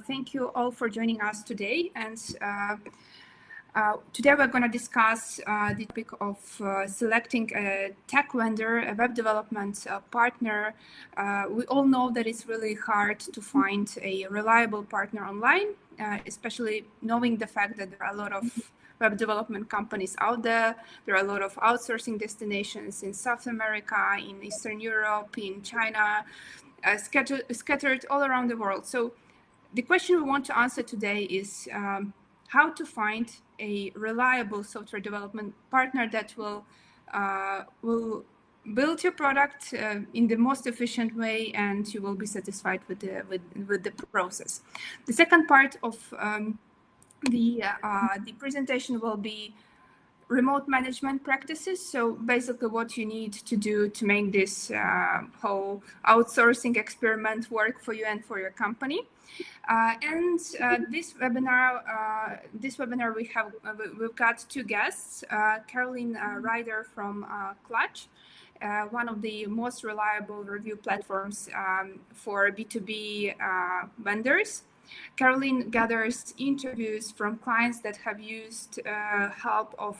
Thank you all for joining us today. And today we're going to discuss the topic of selecting a tech vendor, a web development partner. We all know that it's really hard to find a reliable partner online, especially knowing the fact that there are a lot of web development companies out there. There are a lot of outsourcing destinations in South America, in Eastern Europe, in China, scattered all around the world. So the question we want to answer today is how to find a reliable software development partner that will build your product in the most efficient way, and you will be satisfied with the process. The second part of the presentation will be remote management practices. So basically what you need to do to make this whole outsourcing experiment work for you and for your company. This webinar we've got two guests, Caroline Ryder from Clutch, one of the most reliable review platforms for B2B vendors. Caroline gathers interviews from clients that have used help of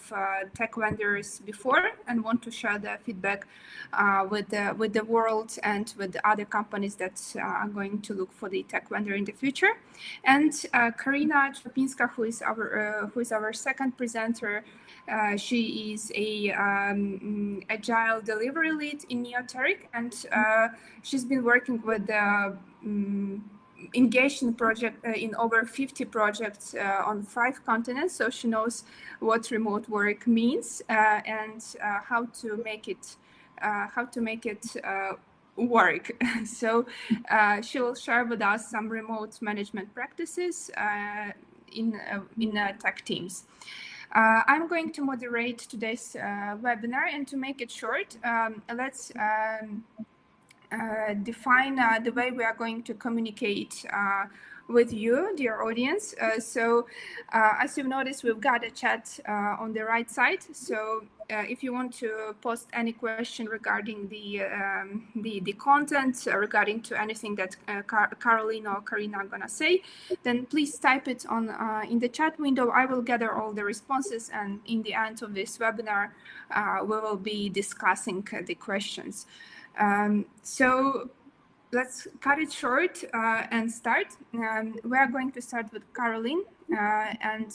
tech vendors before and want to share their feedback with the world and with the other companies that are going to look for the tech vendor in the future. And Karina Czapinska, who is our second presenter. She is a agile delivery lead in Neoteric, and she's been working with engaged in project in over 50 projects on 5 continents, so she knows what remote work means and how to make it work. So she will share with us some remote management practices in tech teams. I'm going to moderate today's webinar, and to make it short, let's define the way we are going to communicate with you, dear audience. So as you've noticed, we've got a chat on the right side. So if you want to post any question regarding the content, regarding to anything that Caroline or Karina are gonna say, then please type it on in the chat window. I will gather all the responses, and in the end of this webinar, we will be discussing the questions. So let's cut it short and start. We are going to start with Caroline and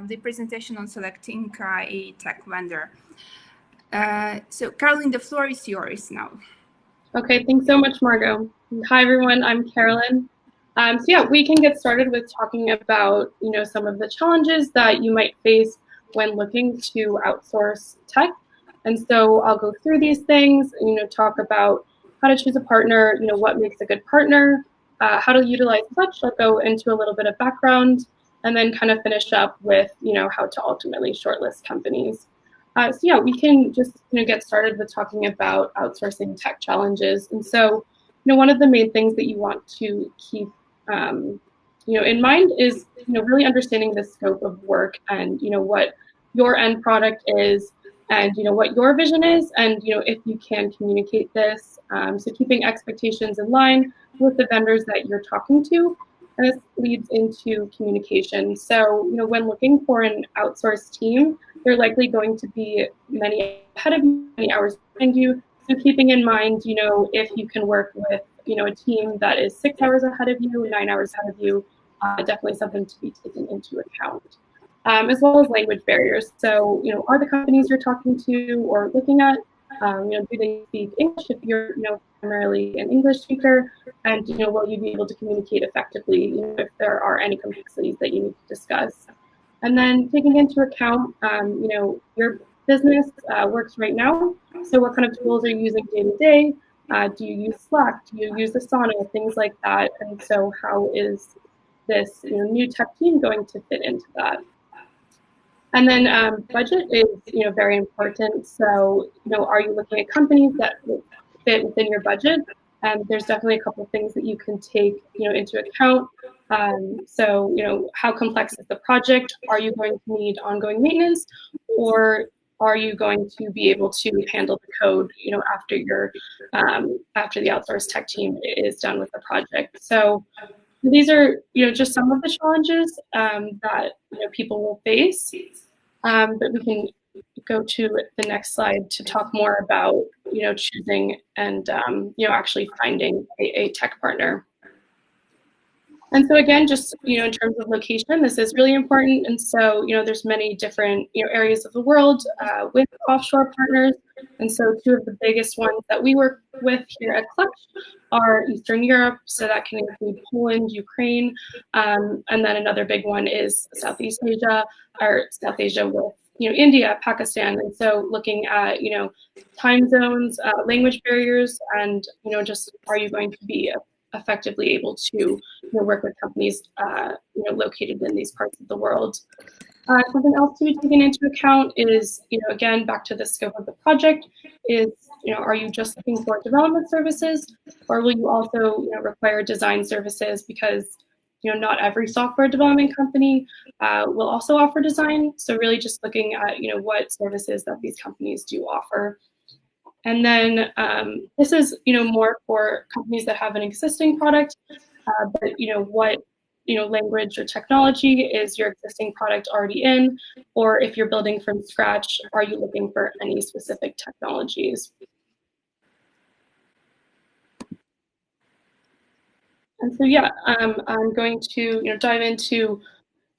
the presentation on selecting a tech vendor. So Caroline, the floor is yours now. Okay, thanks so much, Margot. Hi, everyone. I'm Carolyn. So yeah, we can get started with talking about some of the challenges that you might face when looking to outsource tech. And so I'll go through these things, talk about how to choose a partner, what makes a good partner, how to utilize Clutch. I'll go into a little bit of background, and then kind of finish up with, how to ultimately shortlist companies. So yeah, we can just get started with talking about outsourcing tech challenges. And so, one of the main things that you want to keep, in mind is, really understanding the scope of work and, what your end product is, and what your vision is, and if you can communicate this. So keeping expectations in line with the vendors that you're talking to, and this leads into communication. So when looking for an outsourced team, they're likely going to be many ahead of you, many hours behind you. So keeping in mind, if you can work with a team that is 6 hours ahead of you, 9 hours ahead of you, definitely something to be taken into account. As well as language barriers. So, are the companies you're talking to or looking at, do they speak English if you're, primarily an English speaker? And, will you be able to communicate effectively, if there are any complexities that you need to discuss? And then taking into account, your business works right now. So what kind of tools are you using day to day? Do you use Slack? Do you use Asana? Things like that. And so how is this new tech team going to fit into that? And then budget is very important. So are you looking at companies that fit within your budget? And there's definitely a couple of things that you can take into account. So how complex is the project? Are you going to need ongoing maintenance, or are you going to be able to handle the code after the outsourced tech team is done with the project? So These are, just some of the challenges that people will face, but we can go to the next slide to talk more about choosing and actually finding a tech partner. And so again, just in terms of location, this is really important. And so there's many different areas of the world with offshore partners. And so two of the biggest ones that we work with here at Clutch are Eastern Europe. So that can include Poland, Ukraine, and then another big one is Southeast Asia, or South Asia with India, Pakistan. And so looking at time zones, language barriers, and just are you going to be effectively able to work with companies located in these parts of the world. Something else to be taken into account is, again, back to the scope of the project, is, are you just looking for development services, or will you also require design services? Because not every software development company will also offer design. So really just looking at what services that these companies do offer. And then this is, more for companies that have an existing product, but what language or technology is your existing product already in, or if you're building from scratch, are you looking for any specific technologies? And so yeah, I'm going to dive into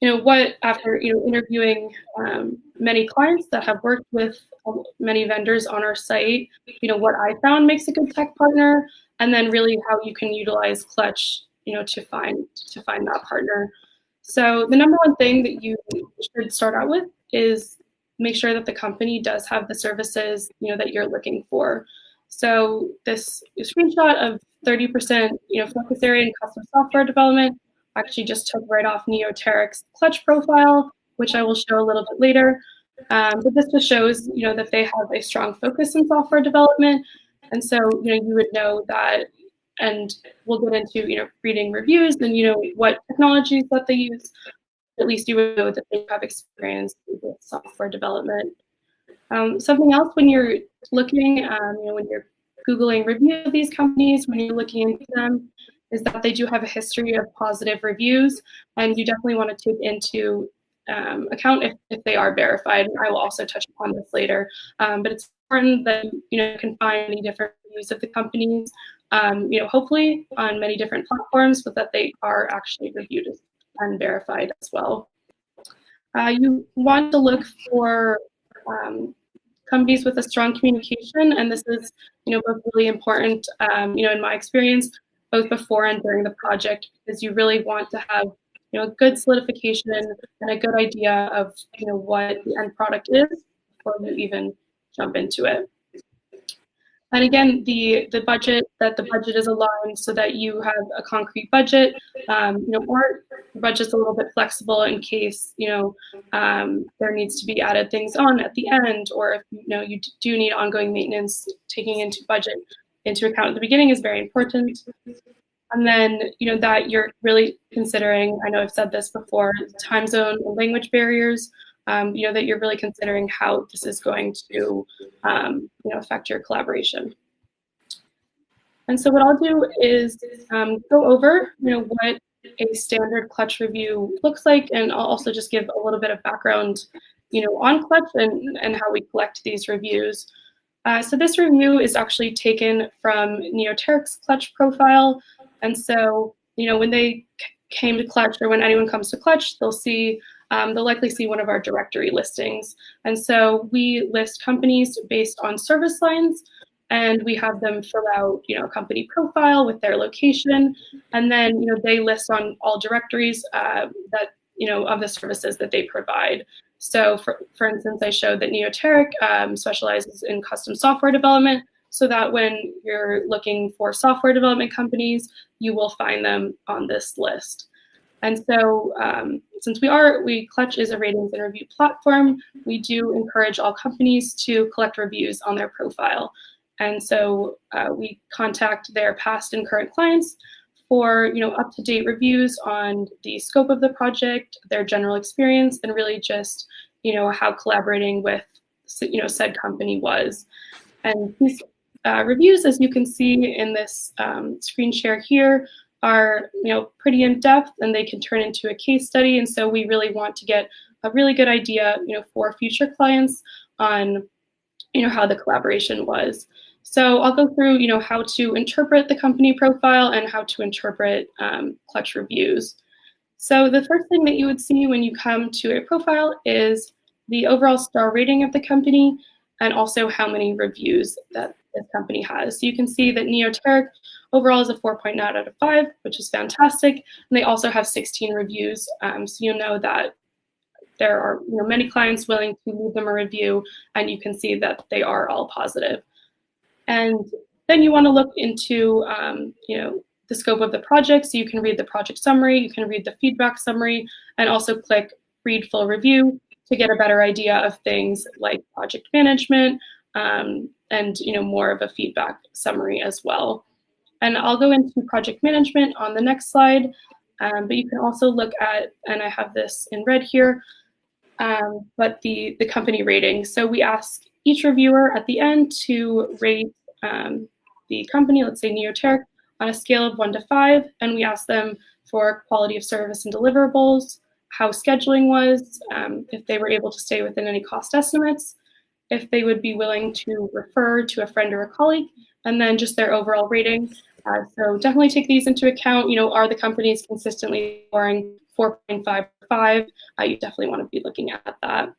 what, after interviewing many clients that have worked with many vendors on our site, what I found makes a good tech partner, and then really how you can utilize Clutch to find that partner. So the number one thing that you should start out with is make sure that the company does have the services that you're looking for. So this screenshot of 30% focus area in custom software development actually just took right off Neoteric's Clutch profile, which I will show a little bit later. But this just shows that they have a strong focus in software development, and so you would know that. And we'll get into reading reviews and what technologies that they use. At least you would know that they have experience with software development. Something else when you're looking, when you're Googling reviews of these companies, when you're looking into them, is that they do have a history of positive reviews, and you definitely want to take into account if they are verified. And I will also touch upon this later, but it's important that you can find many different reviews of the companies, hopefully on many different platforms, but that they are actually reviewed and verified as well. You want to look for companies with a strong communication, and this is both really important in my experience, both before and during the project, because you really want to have good solidification and a good idea of what the end product is before you even jump into it. And again, the budget is aligned so that you have a concrete budget, or the budget's a little bit flexible in case there needs to be added things on at the end, or if you do need ongoing maintenance. Taking into account at the beginning is very important. And then that you're really considering, I know I've said this before, time zone and language barriers. That you're really considering how this is going to affect your collaboration. And so what I'll do is go over what a standard Clutch review looks like, and I'll also just give a little bit of background on Clutch and how we collect these reviews. So this review is actually taken from Neoteric's Clutch profile, and so when they came to Clutch, or when anyone comes to Clutch, they'll likely see one of our directory listings. And so we list companies based on service lines, and we have them fill out, a company profile with their location, and then they list on all directories that of the services that they provide. So for instance, I showed that Neoteric specializes in custom software development, so that when you're looking for software development companies, you will find them on this list. And so since Clutch is a ratings and review platform, we do encourage all companies to collect reviews on their profile. And so we contact their past and current clients for up-to-date reviews on the scope of the project, their general experience, and really just how collaborating with said company was. And these reviews, as you can see in this screen share here, are pretty in depth, and they can turn into a case study. And so we really want to get a really good idea for future clients on how the collaboration was. So I'll go through how to interpret the company profile and how to interpret Clutch reviews. So the first thing that you would see when you come to a profile is the overall star rating of the company and also how many reviews that this company has. So you can see that Neoteric overall is a 4.9 out of 5, which is fantastic. And they also have 16 reviews. So you'll know that there are many clients willing to leave them a review, and you can see that they are all positive. And then you want to look into the scope of the project, so you can read the project summary, you can read the feedback summary, and also click read full review to get a better idea of things like project management and more of a feedback summary as well. And I'll go into project management on the next slide, but you can also look at, and I have this in red here, but the company rating. So we ask each reviewer at the end to rate the company, let's say Neoteric, on a scale of 1 to 5, and we ask them for quality of service and deliverables, how scheduling was, if they were able to stay within any cost estimates, if they would be willing to refer to a friend or a colleague, and then just their overall rating. So definitely take these into account. Are the companies consistently scoring 4.5 or 5? You definitely want to be looking at that.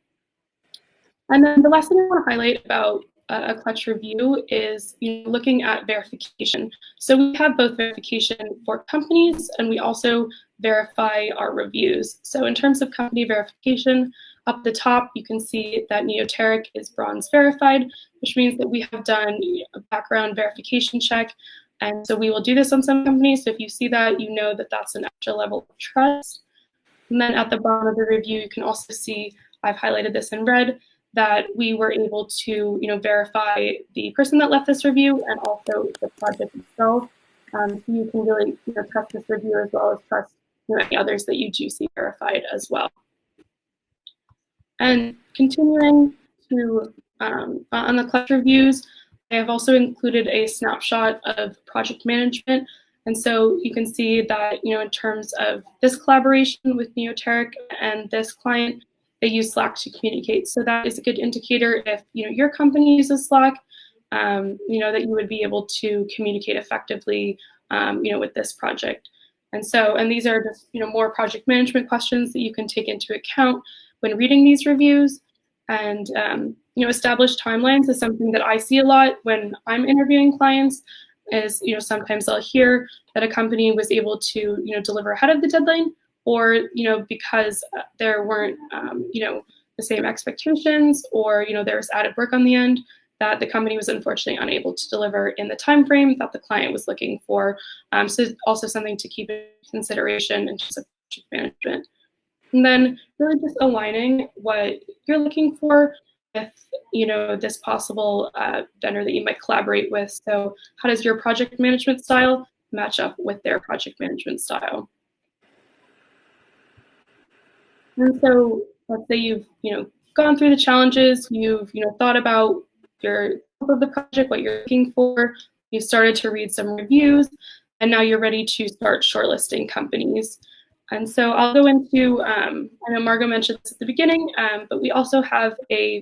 And then the last thing I want to highlight about a Clutch review is looking at verification. So we have both verification for companies, and we also verify our reviews. So in terms of company verification, up the top, you can see that Neoteric is bronze verified, which means that we have done a background verification check. And so we will do this on some companies. So if you see that, you know that that's an extra level of trust. And then at the bottom of the review, you can also see, I've highlighted this in red, that we were able to verify the person that left this review and also the project itself. So you can really trust this review as well as trust any others that you do see verified as well. And continuing to on the Clutch reviews, I have also included a snapshot of project management. And so you can see that in terms of this collaboration with Neoteric and this client, they use Slack to communicate. So that is a good indicator if your company uses Slack, that you would be able to communicate effectively with this project. And these are just more project management questions that you can take into account when reading these reviews. And established timelines is something that I see a lot when I'm interviewing clients. Is sometimes I'll hear that a company was able to deliver ahead of the deadline, or because there weren't the same expectations, or there was added work on the end, that the company was unfortunately unable to deliver in the time frame that the client was looking for. So also something to keep in consideration in terms of project management. And then really just aligning what you're looking for with this possible vendor that you might collaborate with. So how does your project management style match up with their project management style? And so let's say you've gone through the challenges, you've thought about your scope of the project, what you're looking for, you've started to read some reviews, and now you're ready to start shortlisting companies. And so I'll go into, I know Margot mentioned this at the beginning, but we also have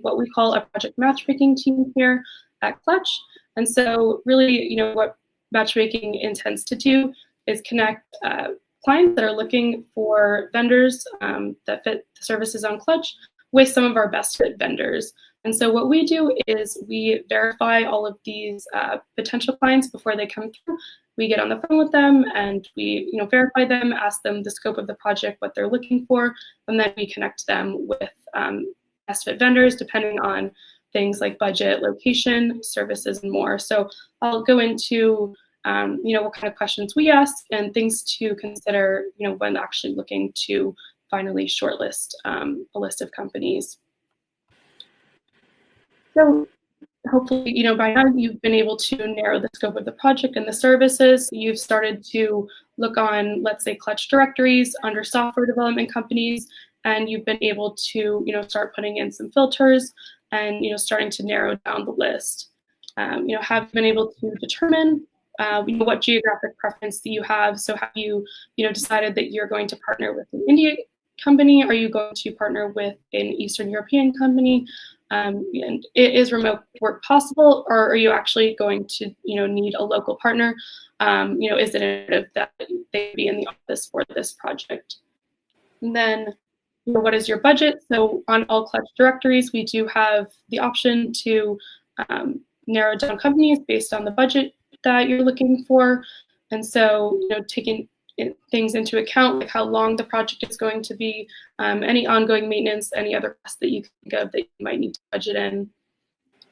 what we call a project matchmaking team here at Clutch. And so really, what matchmaking intends to do is connect clients that are looking for vendors that fit the services on Clutch with some of our best fit vendors. And so what we do is we verify all of these potential clients before they come through. We get on the phone with them and we verify them, ask them the scope of the project, what they're looking for, and then we connect them with best fit vendors depending on things like budget, location, services, and more. So I'll go into what kind of questions we ask and things to consider when actually looking to finally shortlist a list of companies. So hopefully, by now you've been able to narrow the scope of the project and the services. You've started to look on, let's say, Clutch directories under software development companies, and you've been able to, start putting in some filters and, starting to narrow down the list. Have been able to determine what geographic preference do you have? So have you, decided that you're going to partner with an India company? Are you going to partner with an Eastern European company? And is remote work possible, or are you actually going to, need a local partner? Is it imperative that they be in the office for this project? And then, what is your budget? So on all Clutch directories, we do have the option to narrow down companies based on the budget that you're looking for. And so, taking things into account, like how long the project is going to be, any ongoing maintenance, any other costs that you can think of that you might need to budget in.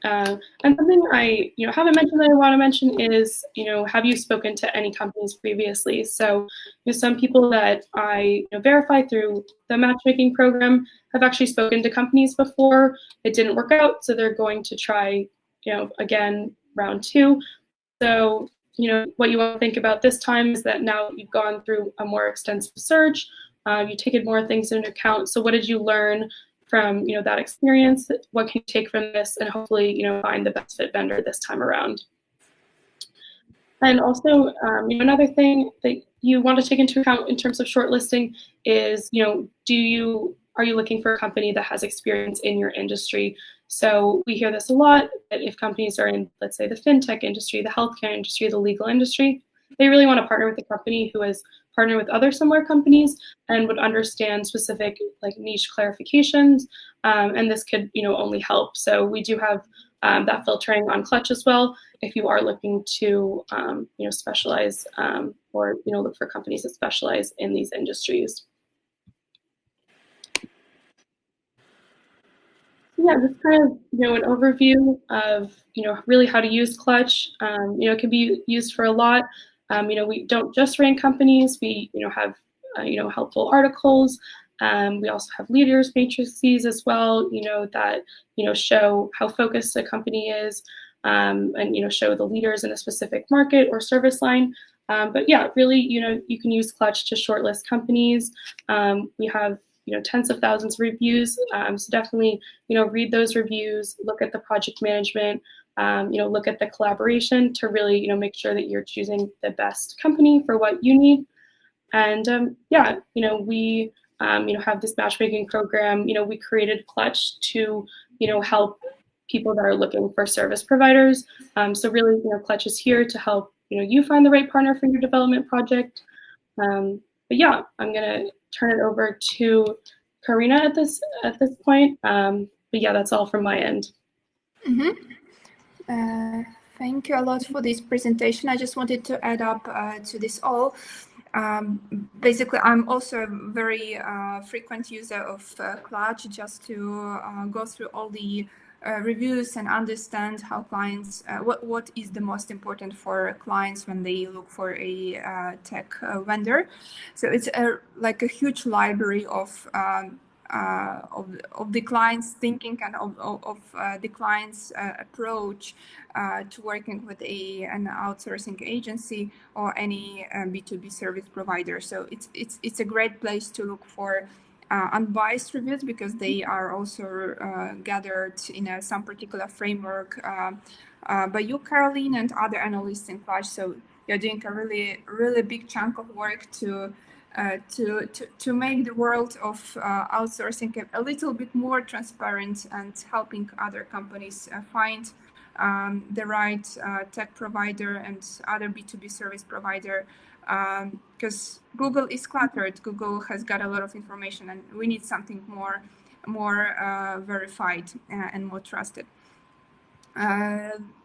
And something I haven't mentioned that I want to mention is, have you spoken to any companies previously? So some people that I verify through the matchmaking program have actually spoken to companies before. It didn't work out, so they're going to try again round 2. So what you want to think about this time is that now you've gone through a more extensive search, you've taken more things into account. So what did you learn from that experience? What can you take from this, and hopefully find the best fit vendor this time around? And also, another thing that you want to take into account in terms of shortlisting is, are you looking for a company that has experience in your industry? So we hear this a lot, that if companies are in, let's say, the fintech industry, the healthcare industry, the legal industry, they really want to partner with a company who has partnered with other similar companies and would understand specific niche clarifications. And this could only help. So we do have that filtering on Clutch as well, if you are looking to specialize or look for companies that specialize in these industries. Yeah, just kind of an overview of really how to use Clutch. It can be used for a lot. We don't just rank companies. We have helpful articles. We also have leaders matrices as well. That show how focused a company is, and show the leaders in a specific market or service line. But yeah, really, you can use Clutch to shortlist companies. We have tens of thousands of reviews. So definitely, read those reviews, look at the project management, look at the collaboration to really, make sure that you're choosing the best company for what you need. And yeah, we, have this matchmaking program. We created Clutch to, help people that are looking for service providers. So really, Clutch is here to help, you find the right partner for your development project. But yeah, I'm gonna turn it over to Karina at this point. But yeah, that's all from my end. Thank you a lot for this presentation. I just wanted to add up to this all. Basically, I'm also a very frequent user of Clutch, just to go through all the reviews and understand how clients, what is the most important for clients when they look for a tech vendor. So it's like a huge library of the client's thinking and of the client's approach to working with an outsourcing agency or any B2B service provider. So it's a great place to look for unbiased reviews, because they are also gathered in some particular framework by you, Caroline, and other analysts in Clutch. So you're doing a really big chunk of work to make the world of outsourcing a little bit more transparent and helping other companies find the right tech provider and other B2B service provider. Because Google is cluttered. Google has got a lot of information, and we need something more verified and more trusted.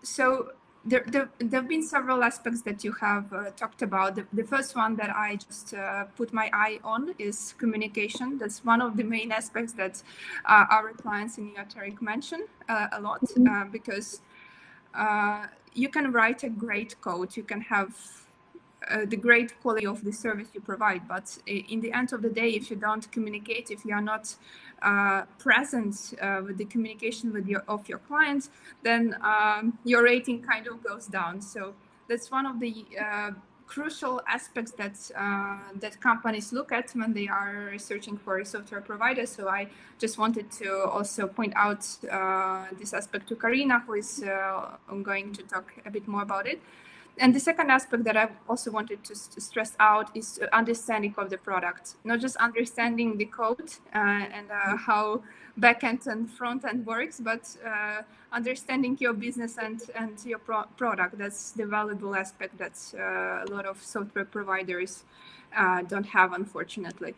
So there have been several aspects that you have talked about. The first one that I just put my eye on is communication. That's one of the main aspects that our clients in Neoteric mention a lot, because you can write a great code, you can have the great quality of the service you provide, but in the end of the day, if you don't communicate, if you are not present with the communication with your clients, then your rating kind of goes down. So that's one of the crucial aspects that companies look at when they are searching for a software provider. So I just wanted to also point out this aspect to Karina, who is going to talk a bit more about it. And the second aspect that I also wanted to stress out is understanding of the product, not just understanding the code and how backend and front end works, but understanding your business and your product. That's the valuable aspect that a lot of software providers don't have, unfortunately.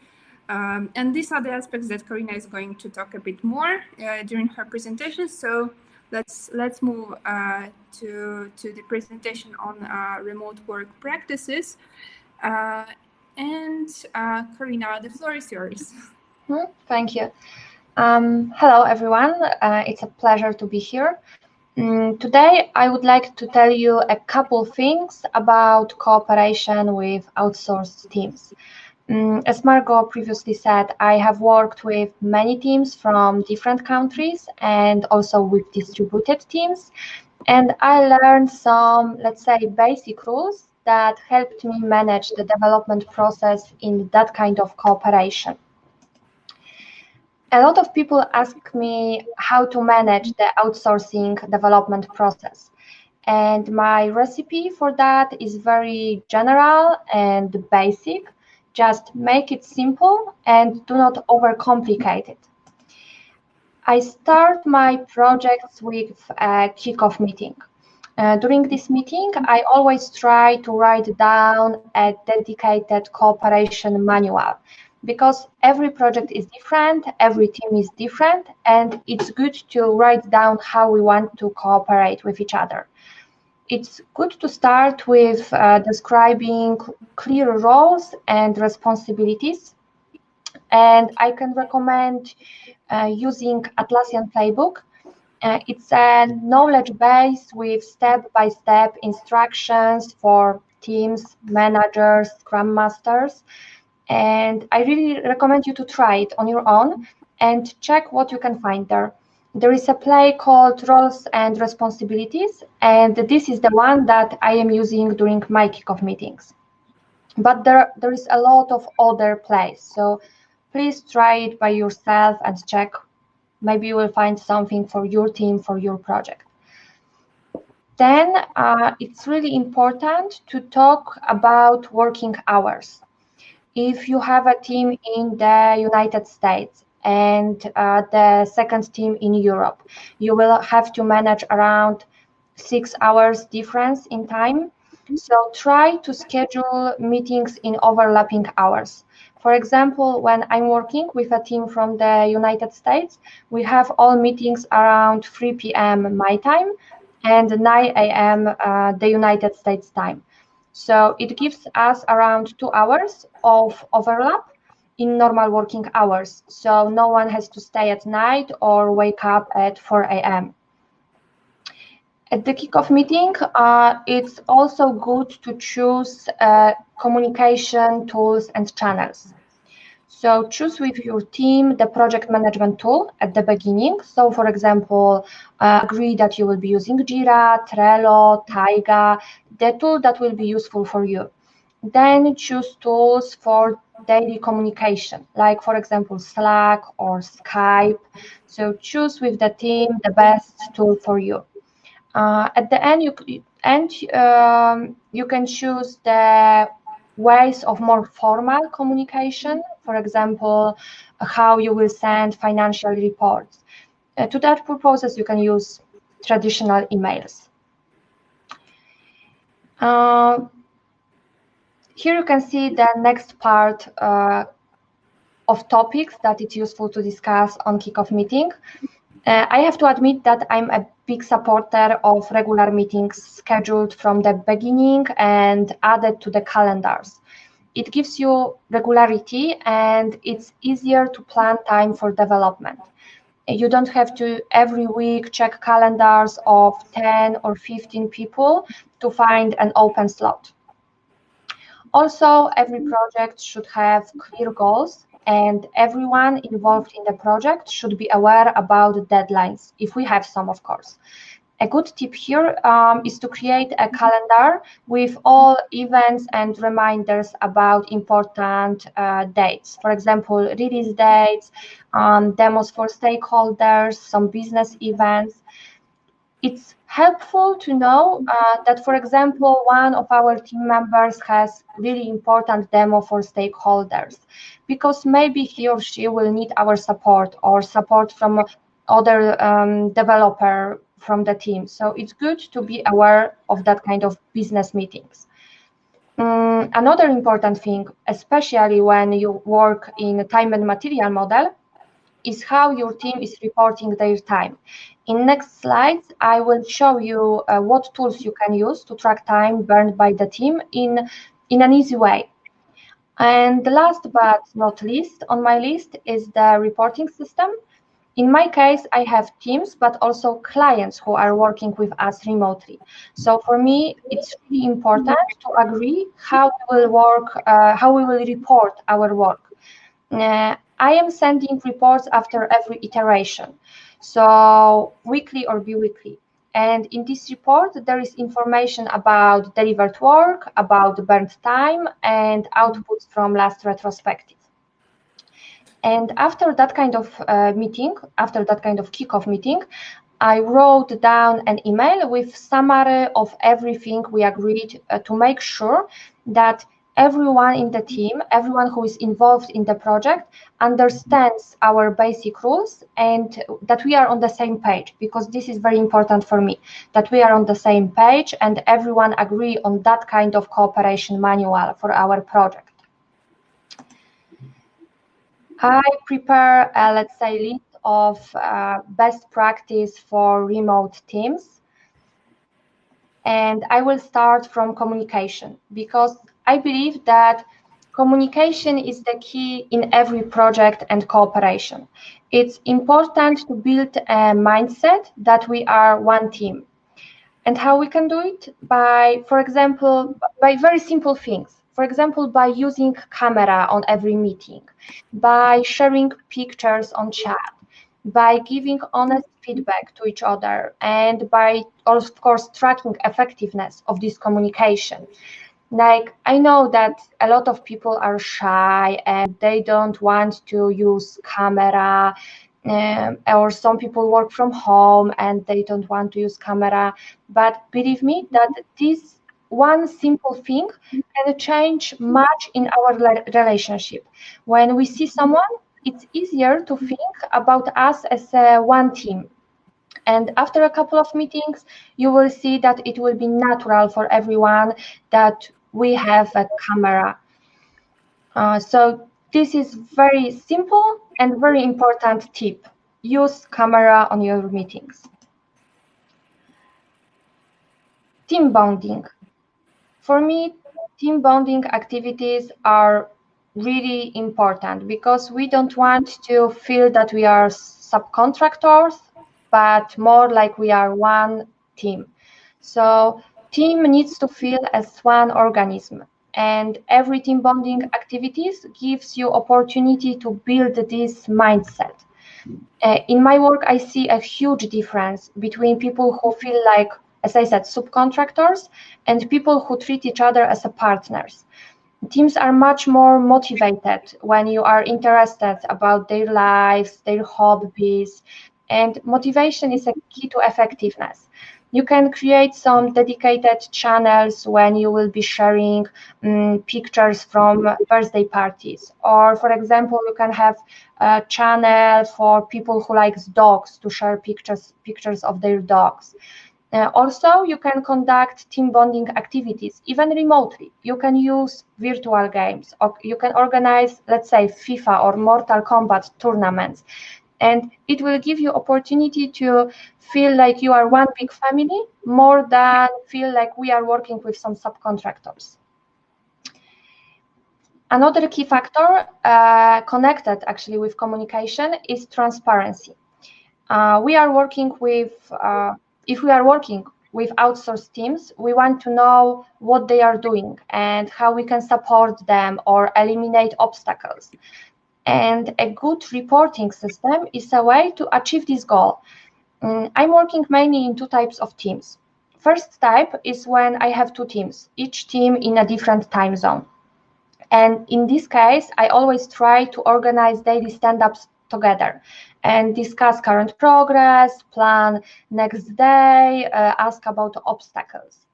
And these are the aspects that Karina is going to talk a bit more during her presentation. So let's move to the presentation on remote work practices. And Karina, the floor is yours. Thank you. Hello, everyone. It's a pleasure to be here. Today, I would like to tell you a couple things about cooperation with outsourced teams. As Margot previously said, I have worked with many teams from different countries and also with distributed teams. And I learned some, let's say, basic rules that helped me manage the development process in that kind of cooperation. A lot of people ask me how to manage the outsourcing development process. And my recipe for that is very general and basic. Just make it simple and do not overcomplicate it. I start my projects with a kickoff meeting. During this meeting, I always try to write down a dedicated cooperation manual because every project is different, every team is different, and it's good to write down how we want to cooperate with each other. It's good to start with describing clear roles and responsibilities. And I can recommend using Atlassian Playbook. It's a knowledge base with step-by-step instructions for teams, managers, scrum masters. And I really recommend you to try it on your own and check what you can find there. There is a play called Roles and Responsibilities, and this is the one that I am using during my kickoff meetings. But there is a lot of other plays, so please try it by yourself and check. Maybe you will find something for your team, for your project. Then it's really important to talk about working hours. If you have a team in the United States and the second team in Europe, you will have to manage around 6 hours difference in time. So try to schedule meetings in overlapping hours. For example, when I'm working with a team from the United States, we have all meetings around 3 p.m. my time and 9 a.m. The United States time. So it gives us around 2 hours of overlap in normal working hours. So no one has to stay at night or wake up at 4 a.m. At the kickoff meeting, it's also good to choose communication tools and channels. So choose with your team the project management tool at the beginning. So for example, agree that you will be using Jira, Trello, Taiga, the tool that will be useful for you. Then choose tools for daily communication, like for example, Slack or Skype. So choose with the team the best tool for you. At the end, you can choose the ways of more formal communication. For example, how you will send financial reports. To that purposes, you can use traditional emails. Here you can see the next part of topics that it's useful to discuss on kickoff meeting. I have to admit that I'm a big supporter of regular meetings scheduled from the beginning and added to the calendars. It gives you regularity and it's easier to plan time for development. You don't have to every week check calendars of 10 or 15 people to find an open slot. Also, every project should have clear goals and everyone involved in the project should be aware about the deadlines, if we have some, of course. A good tip here is to create a calendar with all events and reminders about important dates. For example, release dates, demos for stakeholders, some business events. It's helpful to know that, for example, one of our team members has really important demo for stakeholders, because maybe he or she will need our support or support from other developer from the team. So it's good to be aware of that kind of business meetings. Another important thing, especially when you work in a time and material model, is how your team is reporting their time. In next slides, I will show you what tools you can use to track time burned by the team in an easy way. And last but not least on my list is the reporting system. In my case, I have teams, but also clients who are working with us remotely. So for me, it's really important to agree how we will work, how we will report our work. I am sending reports after every iteration, so weekly or bi-weekly. And in this report, there is information about delivered work, about burnt time, and outputs from last retrospective. And after that kind of meeting, after that kind of kickoff meeting, I wrote down an email with summary of everything we agreed to make sure that everyone in the team, everyone who is involved in the project, understands our basic rules and that we are on the same page, because this is very important for me, that we are on the same page and everyone agree on that kind of cooperation manual for our project. I prepare, let's say, list of best practice for remote teams. And I will start from communication, because I believe that communication is the key in every project and cooperation. It's important to build a mindset that we are one team. And how we can do it? By, for example, by very simple things. For example, by using camera on every meeting, by sharing pictures on chat, by giving honest feedback to each other, and by, of course, tracking effectiveness of this communication. Like, I know that a lot of people are shy and they don't want to use camera, or some people work from home and they don't want to use camera. But believe me that this one simple thing can change much in our relationship. When we see someone, it's easier to think about us as one team. And after a couple of meetings, you will see that it will be natural for everyone that we have a camera. So this is very simple and very important tip. Use camera on your meetings. Team bonding. For me, team bonding activities are really important, because we don't want to feel that we are subcontractors, but more like we are one team. So team needs to feel as one organism, and every team bonding activities gives you opportunity to build this mindset. In my work, I see a huge difference between people who feel like, as I said, subcontractors, and people who treat each other as partners. Teams are much more motivated when you are interested about their lives, their hobbies, and motivation is a key to effectiveness. You can create some dedicated channels when you will be sharing pictures from birthday parties. Or, for example, you can have a channel for people who like dogs to share pictures of their dogs. Also, you can conduct team bonding activities, even remotely. You can use virtual games, or you can organize, let's say, FIFA or Mortal Kombat tournaments. And it will give you opportunity to feel like you are one big family, more than feel like we are working with some subcontractors. Another key factor connected actually with communication is transparency. We are working with, if we are working with outsourced teams, we want to know what they are doing and how we can support them or eliminate obstacles. And a good reporting system is a way to achieve this goal. I'm working mainly in two types of teams. First type is when I have two teams, each team in a different time zone. And in this case, I always try to organize daily stand-ups together and discuss current progress, plan next day, ask about obstacles.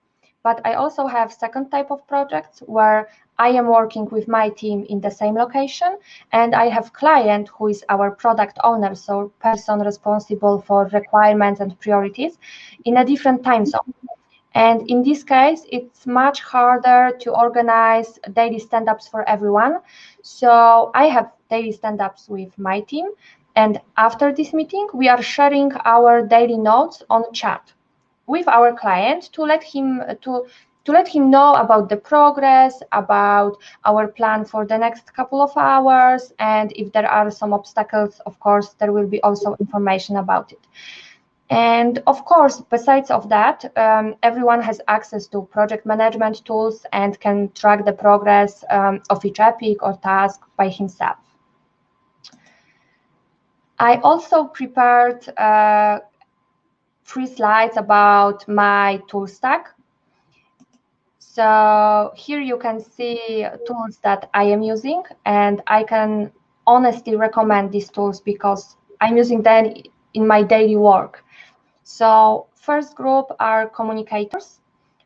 But I also have second type of projects where I am working with my team in the same location, and I have client who is our product owner, so person responsible for requirements and priorities in a different time zone. And in this case, it's much harder to organize daily stand-ups for everyone. So I have daily stand-ups with my team, and after this meeting, we are sharing our daily notes on chat with our client to let him know about the progress, about our plan for the next couple of hours, and if there are some obstacles, of course, there will be also information about it. And of course, besides of that, everyone has access to project management tools and can track the progress of each epic or task by himself. I also prepared 3 slides about my tool stack. So here you can see tools that I am using, and I can honestly recommend these tools because I'm using them in my daily work. So first group are communicators.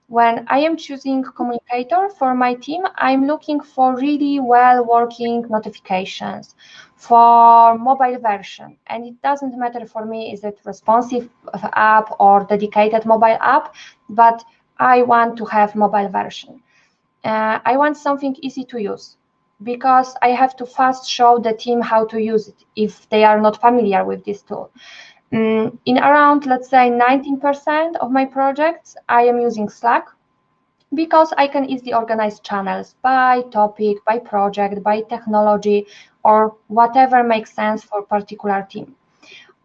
When I am choosing communicator for my team, I'm looking for really well working notifications for mobile version. And it doesn't matter for me, is it responsive app or dedicated mobile app, but I want to have mobile version. I want something easy to use because I have to fast show the team how to use it if they are not familiar with this tool. In around, let's say, 19% of my projects, I am using Slack because I can easily organize channels by topic, by project, by technology, or whatever makes sense for a particular team.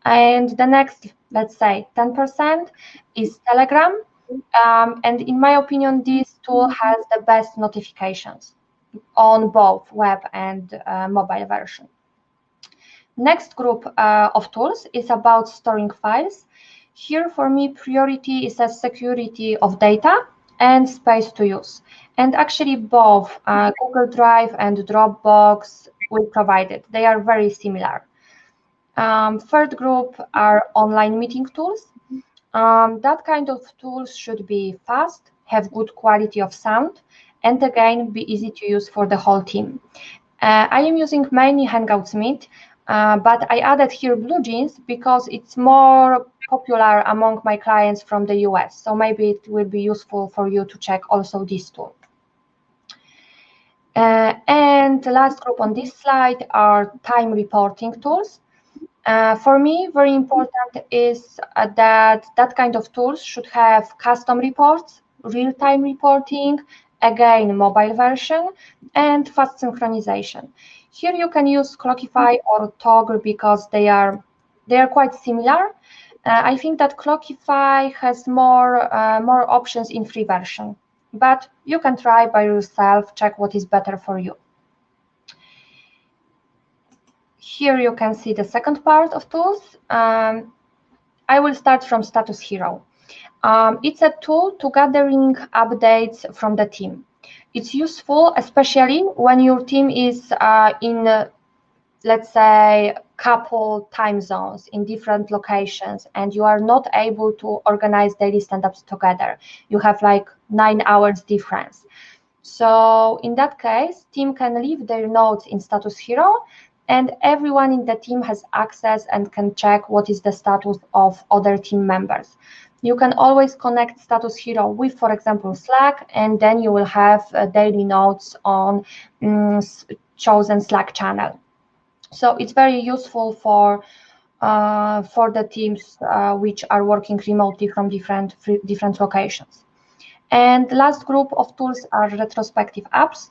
And the next, let's say, 10% is Telegram. And in my opinion, this tool has the best notifications on both web and mobile version. Next group of tools is about storing files. Here, for me, priority is a security of data and space to use. And actually, both Google Drive and Dropbox will provide it. They are very similar. Third group are online meeting tools. That kind of tools should be fast, have good quality of sound, and again, be easy to use for the whole team. I am using mainly Hangouts Meet, but I added here BlueJeans because it's more popular among my clients from the US. So maybe it will be useful for you to check also this tool. And the last group on this slide are time reporting tools. For me, very important is that kind of tools should have custom reports, real-time reporting, again, mobile version, and fast synchronization. Here you can use Clockify or Toggle because they are quite similar. I think that Clockify has more options in free version, but you can try by yourself, check what is better for you. Here you can see the second part of tools. I will start from Status Hero. It's a tool to gathering updates from the team. It's useful, especially when your team is in, let's say, couple time zones in different locations, and you are not able to organize daily stand-ups together. You have like 9 hours difference. So in that case, team can leave their notes in Status Hero, and everyone in the team has access and can check what is the status of other team members. You can always connect Status Hero with, for example, Slack, and then you will have daily notes on chosen Slack channel. So it's very useful for the teams which are working remotely from different locations. And the last group of tools are retrospective apps.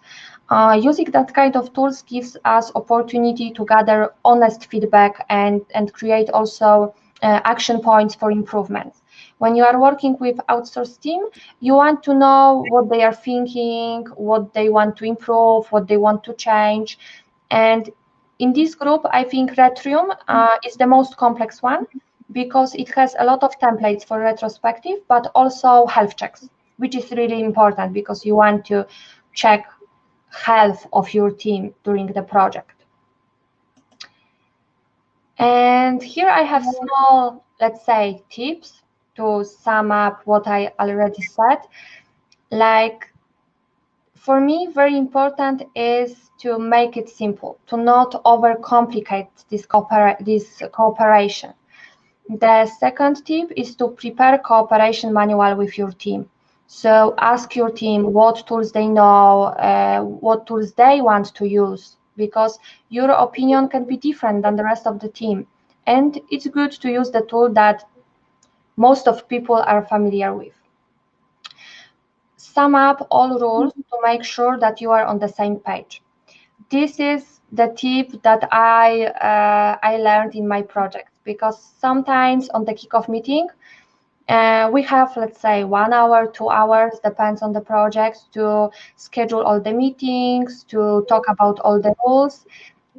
Using that kind of tools gives us opportunity to gather honest feedback and create also action points for improvements. When you are working with outsourced team, you want to know what they are thinking, what they want to improve, what they want to change. And in this group, I think Retrium is the most complex one because it has a lot of templates for retrospective, but also health checks, which is really important because you want to check health of your team during the project. And here I have small, let's say, tips to sum up what I already said. Like, for me, very important is to make it simple, to not overcomplicate this cooperation. The second tip is to prepare cooperation manual with your team. So ask your team what tools they know, what tools they want to use, because your opinion can be different than the rest of the team. And it's good to use the tool that most of people are familiar with. Sum up all rules to make sure that you are on the same page. This is the tip that I learned in my project, because sometimes on the kickoff meeting, we have, let's say, 1 hour, 2 hours, depends on the project, to schedule all the meetings, to talk about all the rules.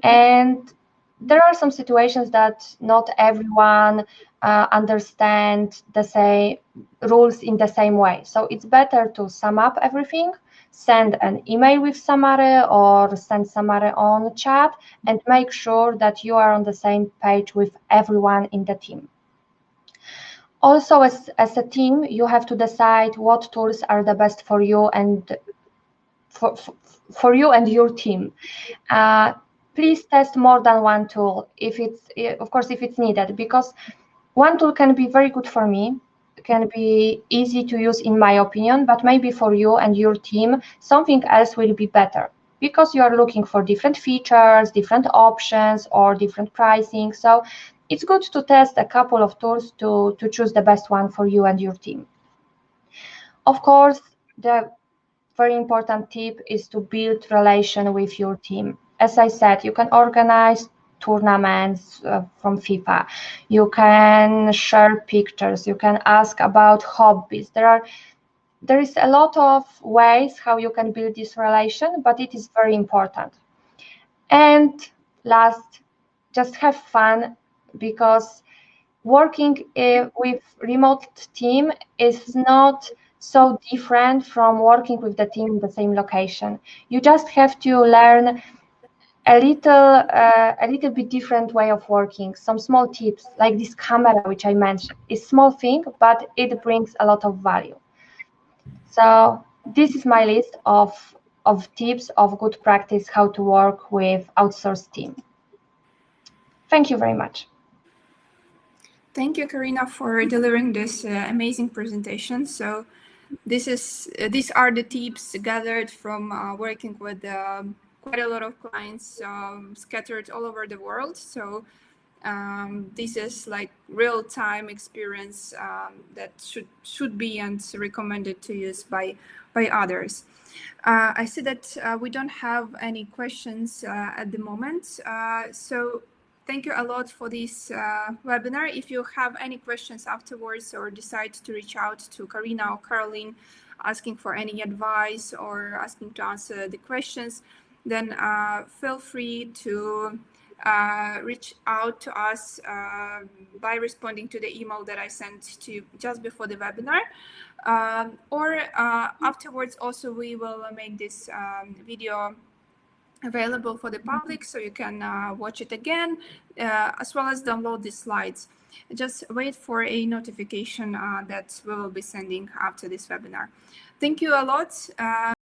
And there are some situations that not everyone understand the same rules in the same way. So it's better to sum up everything, send an email with summary or send summary on chat, and make sure that you are on the same page with everyone in the team. Also, as a team, you have to decide what tools are the best for you and for you and your team. Please test more than one tool if it's needed, because one tool can be very good for me, can be easy to use in my opinion, but maybe for you and your team something else will be better, because you are looking for different features, different options, or different pricing. So it's good to test a couple of tools to choose the best one for you and your team. Of course, the very important tip is to build relation with your team. As I said, you can organize tournaments from FIFA. You can share pictures. You can ask about hobbies. There is a lot of ways how you can build this relation, but it is very important. And last, just have fun, because working with remote team is not so different from working with the team in the same location. You just have to learn a little bit different way of working. Some small tips, like this camera, which I mentioned, is small thing, but it brings a lot of value. So this is my list of tips of good practice how to work with outsourced team. Thank you very much. Thank you, Karina, for delivering this amazing presentation. So these are the tips gathered from working with quite a lot of clients scattered all over the world. So this is like real-time experience that should be and recommended to use by others. I see that we don't have any questions at the moment. So thank you a lot for this webinar. If you have any questions afterwards or decide to reach out to Karina or Caroline asking for any advice or asking to answer the questions, then feel free to reach out to us by responding to the email that I sent to you just before the webinar. Or afterwards also we will make this video available for the public, so you can watch it again, as well as download the slides. Just wait for a notification that we will be sending after this webinar. Thank you a lot.